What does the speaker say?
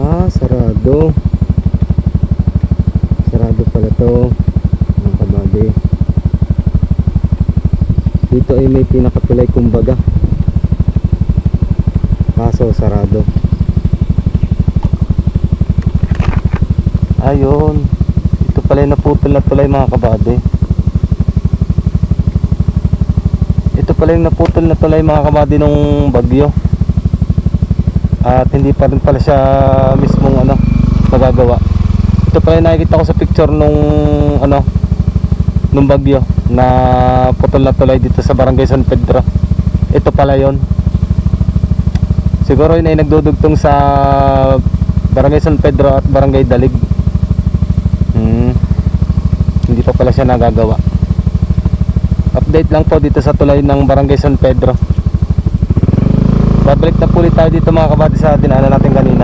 Sarado. Sarado pala to, mga kabady. Dito ay may pinakatulay kumbaga, kaso sarado. Ayun, ito pala yung naputol na tulay, mga kabady. Ito pala yung naputol na tulay, mga kabady, nung bagyo. At hindi pa rin pala siya mismong nagagawa. Ito pala yung nakikita ko sa picture nung bagyo na putol na tulay dito sa Barangay San Pedro. Ito pala yon. Siguro yun ay nagdudugtong sa Barangay San Pedro at Barangay Dalig. Hindi pa pala siya nagagawa. Update lang po dito sa tulay ng Barangay San Pedro. Babalik na po ulit tayo dito, mga kabady, sa dinaanan natin kanina.